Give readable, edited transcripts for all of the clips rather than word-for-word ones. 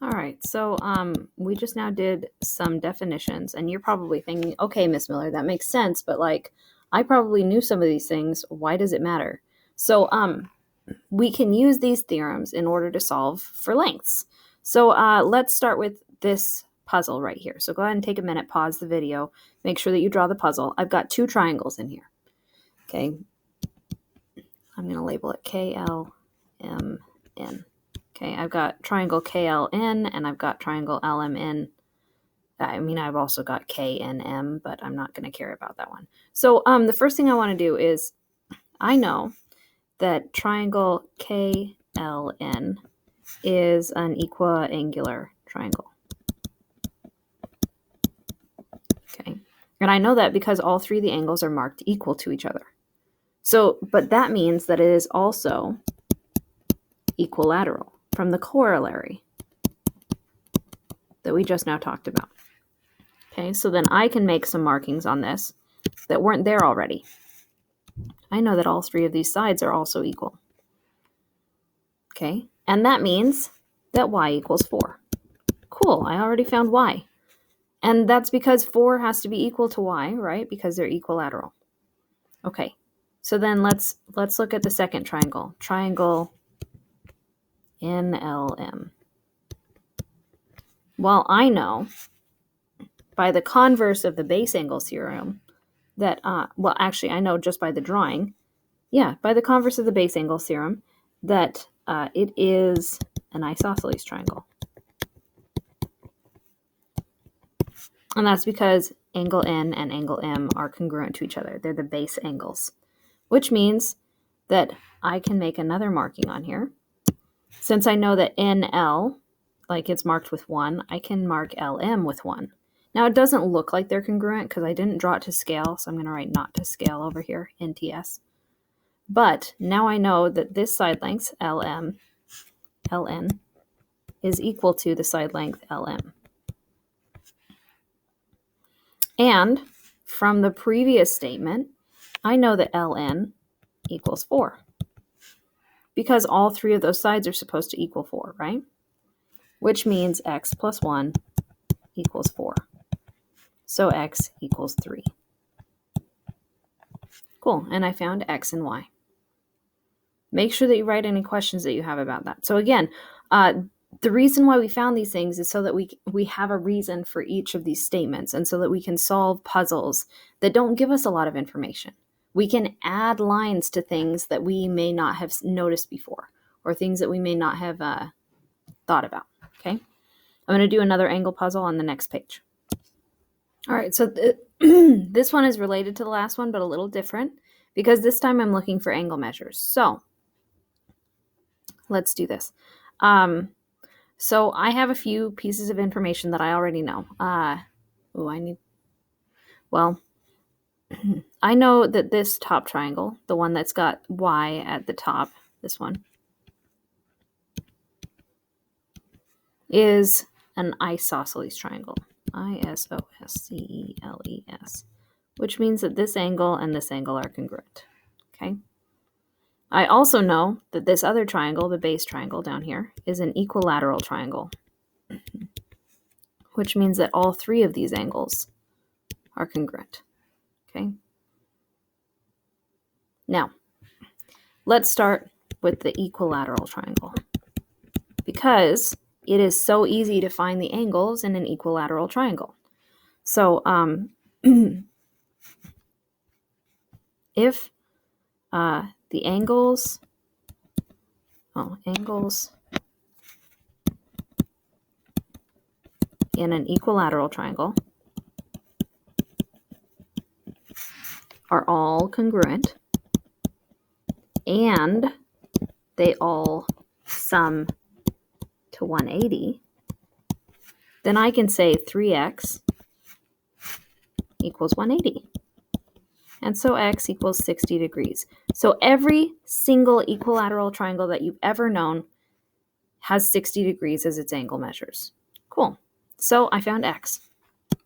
All right, so we just now did some definitions, and you're probably thinking, okay, Miss Miller, that makes sense, but like I probably knew some of these things. Why does it matter? So we can use these theorems in order to solve for lengths. So let's start with this puzzle right here. So go ahead and take a minute, pause the video, make sure that you draw the puzzle. I've got two triangles in here. Okay, I'm going to label it KLMN. Okay, I've got triangle KLN and I've got triangle LMN. I mean, I've also got KNM, but I'm not going to care about that one. So the first thing I want to do is I know that triangle KLN is an equiangular triangle. Okay, and I know that because all three of the angles are marked equal to each other. So, but that means that it is also equilateral from the corollary that we just now talked about. Okay, so then I can make some markings on this that weren't there already. I know that all three of these sides are also equal. Okay, and that means that y equals 4. Cool, I already found y. And that's because 4 has to be equal to y, right? Because they're equilateral. Okay, so then let's look at the second triangle. Triangle NLM. Well, I know by the converse of the base angle theorem that, well, actually, I know just by the drawing, yeah, by the converse of the base angle theorem, that it is an isosceles triangle. And that's because angle N and angle M are congruent to each other. They're the base angles, which means that I can make another marking on here. Since I know that NL, like it's marked with 1, I can mark LM with 1. Now, it doesn't look like they're congruent because I didn't draw it to scale, so I'm going to write not to scale over here, NTS. But now I know that this side length, LN, is equal to the side length LM. And from the previous statement, I know that LN equals 4. Because all three of those sides are supposed to equal 4, right? Which means x plus 1 equals 4. So x equals 3. Cool, and I found x and y. Make sure that you write any questions that you have about that. So again, the reason why we found these things is so that we have a reason for each of these statements and so that we can solve puzzles that don't give us a lot of information. We can add lines to things that we may not have noticed before or things that we may not have thought about, okay? I'm going to do another angle puzzle on the next page. All right, so this one is related to the last one, but a little different because this time I'm looking for angle measures. So let's do this. So I have a few pieces of information that I already know. I know that this top triangle, the one that's got y at the top, this one, is an isosceles triangle. ISOSCELES, which means that this angle and this angle are congruent. Okay. I also know that this other triangle, the base triangle down here, is an equilateral triangle, which means that all three of these angles are congruent. Okay. Now, let's start with the equilateral triangle because it is so easy to find the angles in an equilateral triangle. So if the angles in an equilateral triangle are all congruent and they all sum to 180, then I can say 3x equals 180. And so x equals 60 degrees. So every single equilateral triangle that you've ever known has 60 degrees as its angle measures. Cool. So I found x.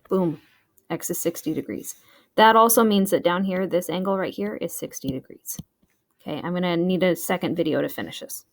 Boom. X is 60 degrees. That also means that down here, this angle right here is 60 degrees. Okay, I'm going to need a second video to finish this.